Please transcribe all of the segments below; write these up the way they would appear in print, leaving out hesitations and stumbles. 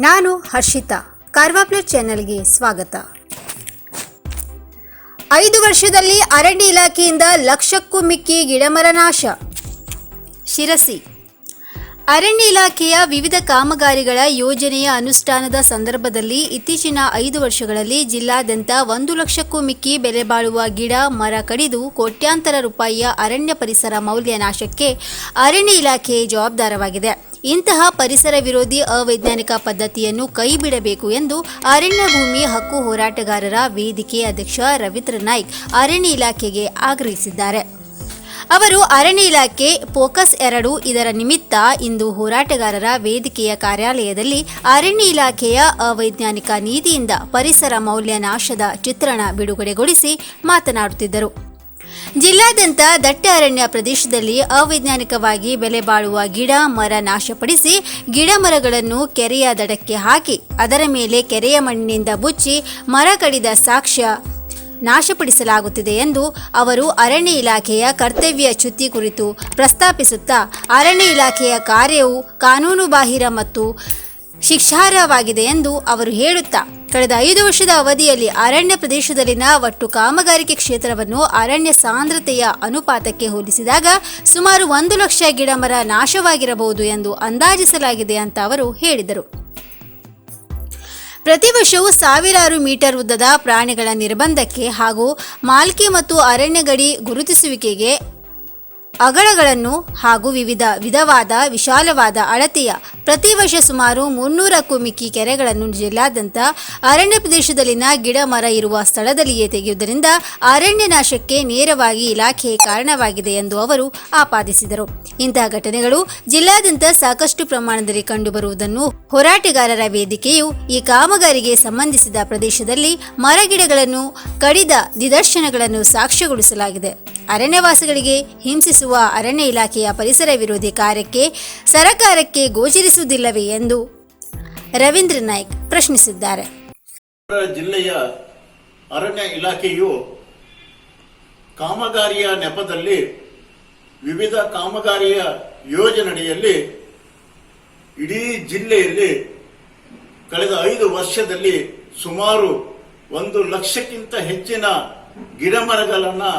ನಾನು ಹರ್ಷಿತಾ, ಕಾರ್ವಾಪ್ಲರ್ ಚಾನೆಲ್ಗೆ ಸ್ವಾಗತ. 5 ವರ್ಷದಲ್ಲಿ ಅರಣ್ಯ ಇಲಾಖೆಯಿಂದ ಲಕ್ಷಕ್ಕೂ ಮಿಕ್ಕಿ ಗಿಡಮರ ನಾಶ. ಶಿರಸಿ ಅರಣ್ಯ ಇಲಾಖೆಯ ವಿವಿಧ ಕಾಮಗಾರಿಗಳ ಯೋಜನೆಯ ಅನುಷ್ಠಾನದ ಸಂದರ್ಭದಲ್ಲಿ ಇತ್ತೀಚಿನ 5 ವರ್ಷಗಳಲ್ಲಿ ಜಿಲ್ಲಾದ್ಯಂತ 1 ಲಕ್ಷಕ್ಕೂ ಮಿಕ್ಕಿ ಬೆಲೆ ಬಾಳುವ ಗಿಡ ಮರ ಕಡಿದು ಕೋಟ್ಯಾಂತರ ರೂಪಾಯಿಯ ಅರಣ್ಯ ಪರಿಸರ ಮೌಲ್ಯ ನಾಶಕ್ಕೆ ಅರಣ್ಯ ಇಲಾಖೆ ಜವಾಬ್ದಾರವಾಗಿದೆ. ಇಂತಹ ಪರಿಸರ ವಿರೋಧಿ ಅವೈಜ್ಞಾನಿಕ ಪದ್ಧತಿಯನ್ನು ಕೈಬಿಡಬೇಕು ಎಂದು ಅರಣ್ಯ ಭೂಮಿ ಹಕ್ಕು ಹೋರಾಟಗಾರರ ವೇದಿಕೆ ಅಧ್ಯಕ್ಷ ರವೀಂದ್ರ ನಾಯ್ಕ್ ಅರಣ್ಯ ಇಲಾಖೆಗೆ ಆಗ್ರಹಿಸಿದ್ದಾರೆ. ಅವರು ಅರಣ್ಯ ಇಲಾಖೆ ಫೋಕಸ್ 2 ಇದರ ನಿಮಿತ್ತ ಇಂದು ಹೋರಾಟಗಾರರ ವೇದಿಕೆಯ ಕಾರ್ಯಾಲಯದಲ್ಲಿ ಅರಣ್ಯ ಇಲಾಖೆಯ ಅವೈಜ್ಞಾನಿಕ ನೀತಿಯಿಂದ ಪರಿಸರ ಮೌಲ್ಯ ನಾಶದ ಚಿತ್ರಣ ಬಿಡುಗಡೆಗೊಳಿಸಿ ಮಾತನಾಡುತ್ತಿದ್ದರು. ಜಿಲ್ಲಾದ್ಯಂತ ದಟ್ಟ ಅರಣ್ಯ ಪ್ರದೇಶದಲ್ಲಿ ಅವೈಜ್ಞಾನಿಕವಾಗಿ ಬೆಲೆ ಬಾಳುವ ಗಿಡ ಮರ ನಾಶಪಡಿಸಿ ಗಿಡ ಮರಗಳನ್ನು ಕೆರೆಯ ದಡಕ್ಕೆ ಹಾಕಿ ಅದರ ಮೇಲೆ ಕೆರೆಯ ಮಣ್ಣಿನಿಂದ ಮುಚ್ಚಿ ಮರ ಕಡಿದ ಸಾಕ್ಷ್ಯ ನಾಶಪಡಿಸಲಾಗುತ್ತಿದೆ ಎಂದು ಅವರು ಅರಣ್ಯ ಇಲಾಖೆಯ ಕರ್ತವ್ಯ ಚ್ಯುತಿ ಕುರಿತು ಪ್ರಸ್ತಾಪಿಸುತ್ತಾ, ಅರಣ್ಯ ಇಲಾಖೆಯ ಕಾರ್ಯವು ಕಾನೂನುಬಾಹಿರ ಮತ್ತು ಶಿಕ್ಷಾರ್ಹವಾಗಿದೆ ಎಂದು ಅವರು ಹೇಳುತ್ತಾ, ಕಳೆದ 5 ವರ್ಷದ ಅವಧಿಯಲ್ಲಿ ಅರಣ್ಯ ಪ್ರದೇಶದಲ್ಲಿನ ಒಟ್ಟು ಕಾಮಗಾರಿಕೆ ಕ್ಷೇತ್ರವನ್ನು ಅರಣ್ಯ ಸಾಂದ್ರತೆಯ ಅನುಪಾತಕ್ಕೆ ಹೋಲಿಸಿದಾಗ ಸುಮಾರು 1 ಲಕ್ಷ ಗಿಡಮರ ನಾಶವಾಗಿರಬಹುದು ಎಂದು ಅಂದಾಜಿಸಲಾಗಿದೆ ಅಂತ ಅವರು ಹೇಳಿದರು. ಪ್ರತಿ ವರ್ಷವೂ ಸಾವಿರಾರು ಮೀಟರ್ ಉದ್ದದ ಪ್ರಾಣಿಗಳ ನಿರ್ಬಂಧಕ್ಕೆ ಹಾಗೂ ಮಾಲ್ಕಿ ಮತ್ತು ಅರಣ್ಯ ಗಡಿ ಗುರುತಿಸುವಿಕೆಗೆ ಅಗಳಗಳನ್ನು ಹಾಗೂ ವಿಧವಾದ ವಿಶಾಲವಾದ ಅಳತೆಯ ಪ್ರತಿ ವರ್ಷ ಸುಮಾರು 300ಕ್ಕೂ ಮಿಕ್ಕಿ ಕೆರೆಗಳನ್ನು ಜಿಲ್ಲಾದ್ಯಂತ ಅರಣ್ಯ ಪ್ರದೇಶದಲ್ಲಿನ ಗಿಡ ಮರ ಇರುವ ಸ್ಥಳದಲ್ಲಿಯೇ ತೆಗೆಯುವುದರಿಂದ ಅರಣ್ಯ ನಾಶಕ್ಕೆ ನೇರವಾಗಿ ಇಲಾಖೆ ಕಾರಣವಾಗಿದೆ ಎಂದು ಅವರು ಆಪಾದಿಸಿದರು. ಇಂತಹ ಘಟನೆಗಳು ಜಿಲ್ಲಾದ್ಯಂತ ಸಾಕಷ್ಟು ಪ್ರಮಾಣದಲ್ಲಿ ಕಂಡುಬರುವುದನ್ನು ಹೋರಾಟಗಾರರ ವೇದಿಕೆಯು ಈ ಕಾಮಗಾರಿಗೆ ಸಂಬಂಧಿಸಿದ ಪ್ರದೇಶದಲ್ಲಿ ಮರಗಿಡಗಳನ್ನು ಕಡಿದ ನಿದರ್ಶನಗಳನ್ನು ಸಾಕ್ಷ್ಯಗೊಳಿಸಲಾಗಿದೆ. ಅರಣ್ಯವಾಸಿಗಳಿಗೆ ಹಿಂಸಿಸುವ ಅರಣ್ಯ ಇಲಾಖೆಯ ಪರಿಸರ ವಿರೋಧಿ ಕಾರ್ಯಕ್ಕೆ ಸರಕಾರಕ್ಕೆ ಗೋಚರಿಸುವುದಿಲ್ಲವೇ ಎಂದು ರವೀಂದ್ರ ನಾಯ್ಕ್ ಪ್ರಶ್ನಿಸಿದ್ದಾರೆ. ಜಿಲ್ಲೆಯ ಅರಣ್ಯ ಇಲಾಖೆಯು ಕಾಮಗಾರಿಯ ನೆಪದಲ್ಲಿ ವಿವಿಧ ಕಾಮಗಾರಿಯ ಯೋಜನೆಯಡಿಯಲ್ಲಿ ಇಡೀ ಜಿಲ್ಲೆಯಲ್ಲಿ ಕಳೆದ 5 ವರ್ಷದಲ್ಲಿ ಸುಮಾರು 1 ಲಕ್ಷಕ್ಕಿಂತ ಹೆಚ್ಚಿನ ಗಿಡಮರಗಳನ್ನು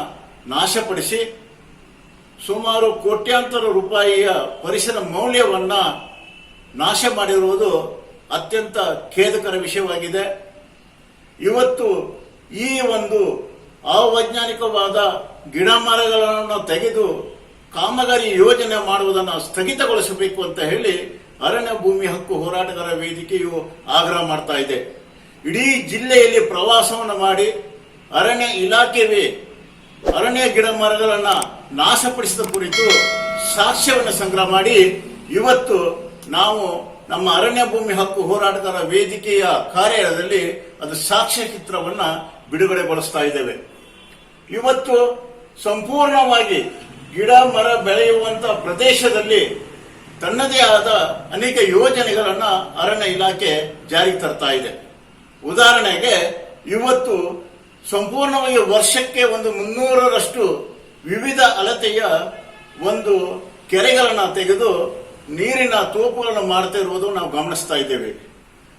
ನಾಶಪಡಿಸಿ ಸುಮಾರು ಕೋಟ್ಯಾಂತರ ರೂಪಾಯಿಯ ಪರಿಸರ ಮೌಲ್ಯವನ್ನ ನಾಶ ಮಾಡಿರುವುದು ಅತ್ಯಂತ ಖೇದಕರ ವಿಷಯವಾಗಿದೆ. ಇವತ್ತು ಈ ಒಂದು ಅವೈಜ್ಞಾನಿಕವಾದ ಗಿಡ ಮರಗಳನ್ನು ತೆಗೆದು ಕಾಮಗಾರಿ ಯೋಜನೆ ಮಾಡುವುದನ್ನು ಸ್ಥಗಿತಗೊಳಿಸಬೇಕು ಅಂತ ಹೇಳಿ ಅರಣ್ಯ ಭೂಮಿ ಹಕ್ಕು ಹೋರಾಟಗಾರ ವೇದಿಕೆಯು ಆಗ್ರಹ ಮಾಡ್ತಾ ಇದೆ. ಇಡೀ ಜಿಲ್ಲೆಯಲ್ಲಿ ಪ್ರವಾಸವನ್ನು ಮಾಡಿ ಅರಣ್ಯ ಇಲಾಖೆಯೇ ಅರಣ್ಯ ಗಿಡ ಮರಗಳನ್ನ ನಾಶಪಡಿಸಿದ ಕುರಿತು ಸಾಕ್ಷ್ಯವನ್ನು ಸಂಗ್ರಹ ಮಾಡಿ ಇವತ್ತು ನಾವು ನಮ್ಮ ಅರಣ್ಯ ಭೂಮಿ ಹಕ್ಕು ಹೋರಾಟಗಾರ ವೇದಿಕೆಯ ಕಾರ್ಯಾಲಯದಲ್ಲಿ ಅದು ಸಾಕ್ಷ್ಯ ಚಿತ್ರವನ್ನ ಬಿಡುಗಡೆಗೊಳಿಸ್ತಾ ಇದ್ದೇವೆ. ಇವತ್ತು ಸಂಪೂರ್ಣವಾಗಿ ಗಿಡ ಮರ ಬೆಳೆಯುವಂತ ಪ್ರದೇಶದಲ್ಲಿ ತನ್ನದೇ ಆದ ಅನೇಕ ಯೋಜನೆಗಳನ್ನ ಅರಣ್ಯ ಇಲಾಖೆ ಜಾರಿಗೆ ತರ್ತಾ ಇದೆ. ಉದಾಹರಣೆಗೆ ಇವತ್ತು ಸಂಪೂರ್ಣವಾಗಿ ವರ್ಷಕ್ಕೆ 300ರಷ್ಟು ವಿವಿಧ ಅಳತೆಯ ಒಂದು ಕೆರೆಗಳನ್ನು ತೆಗೆದು ನೀರಿನ ತೋಪುಗಳನ್ನು ಮಾಡ್ತಾ ಇರುವುದು ನಾವು ಗಮನಿಸ್ತಾ ಇದ್ದೇವೆ.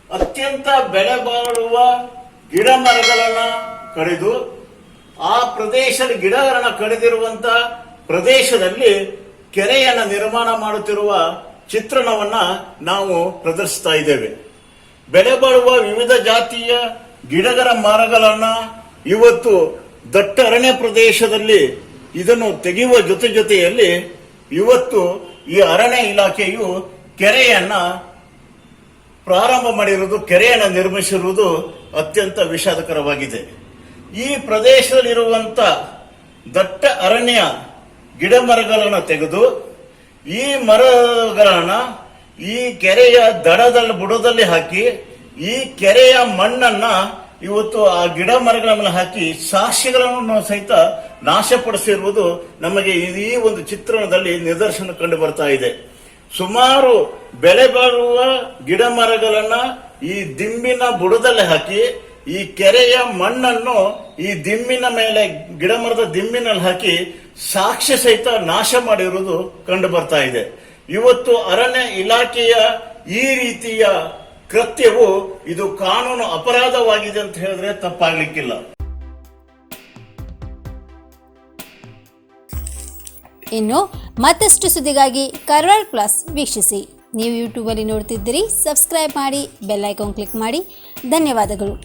ಅತ್ಯಂತ ಬೆಲೆ ಬಾಳುವ ಗಿಡ ಮರಗಳನ್ನ ಕಡಿದು ಆ ಪ್ರದೇಶದ ಗಿಡಗಳನ್ನು ಕಡಿದಿರುವಂತ ಪ್ರದೇಶದಲ್ಲಿ ಕೆರೆಯನ್ನು ನಿರ್ಮಾಣ ಮಾಡುತ್ತಿರುವ ಚಿತ್ರಣವನ್ನ ನಾವು ಪ್ರದರ್ಶಿಸ್ತಾ ಇದ್ದೇವೆ. ಬೆಲೆ ಬಾಳುವ ವಿವಿಧ ಜಾತಿಯ ಗಿಡಗಳ ಮರಗಳನ್ನ ಇವತ್ತು ದಟ್ಟ ಅರಣ್ಯ ಪ್ರದೇಶದಲ್ಲಿ ಇದನ್ನು ತೆಗೆಯುವ ಜೊತೆಯಲ್ಲಿ ಇವತ್ತು ಈ ಅರಣ್ಯ ಇಲಾಖೆಯು ಕೆರೆಯನ್ನ ಪ್ರಾರಂಭ ಮಾಡಿರುವುದು, ಕೆರೆಯನ್ನು ನಿರ್ಮಿಸಿರುವುದು ಅತ್ಯಂತ ವಿಷಾದಕರವಾಗಿದೆ. ಈ ಪ್ರದೇಶದಲ್ಲಿರುವಂತ ದಟ್ಟ ಅರಣ್ಯ ಗಿಡ ಮರಗಳನ್ನು ತೆಗೆದು ಈ ಮರಗಳನ್ನ ಈ ಕೆರೆಯ ಬುಡದಲ್ಲಿ ಹಾಕಿ ಈ ಕೆರೆಯ ಮಣ್ಣನ್ನ ಇವತ್ತು ಆ ಗಿಡ ಮರಗಳ ಮೇಲೆ ಹಾಕಿ ಸಾಕ್ಷ್ಯಗಳನ್ನು ಸಹಿತ ನಾಶಪಡಿಸಿರುವುದು ನಮಗೆ ಈ ಒಂದು ಚಿತ್ರಣದಲ್ಲಿ ನಿದರ್ಶನ ಕಂಡು ಬರ್ತಾ ಇದೆ. ಸುಮಾರು ಬೆಲೆ ಬಾಳುವ ಗಿಡ ಮರಗಳನ್ನ ಈ ದಿಂಬಿನ ಬುಡದಲ್ಲಿ ಹಾಕಿ ಈ ಕೆರೆಯ ಮಣ್ಣನ್ನು ಈ ದಿಂಬಿನ ಮೇಲೆ ಗಿಡ ಮರದ ದಿಂಬಿನಲ್ಲಿ ಹಾಕಿ ಸಾಕ್ಷ್ಯ ಸಹಿತ ನಾಶ ಮಾಡಿರುವುದು ಕಂಡು ಬರ್ತಾ ಇದೆ. ಇವತ್ತು ಅರಣ್ಯ ಇಲಾಖೆಯ ಈ ರೀತಿಯ ಕೃತ್ಯವು ಇದು ಕಾನೂನು ಅಪರಾಧವಾಗಿದೆ ಅಂತ ಹೇಳಿದ್ರೆ ತಪ್ಪಾಗ್ಲಿಕ್ಕಿಲ್ಲ. ಇನ್ನು ಮತ್ತಷ್ಟು ಸುದ್ದಿಗಾಗಿ ಕರ್ವಾಡ್ ಪ್ಲಸ್ ವೀಕ್ಷಿಸಿ. ನೀವು ಯೂಟ್ಯೂಬಲ್ಲಿ ನೋಡ್ತಿದ್ದೀರಿ, ಸಬ್ಸ್ಕ್ರೈಬ್ ಮಾಡಿ, ಬೆಲ್ ಐಕಾನ್ ಕ್ಲಿಕ್ ಮಾಡಿ. ಧನ್ಯವಾದಗಳು.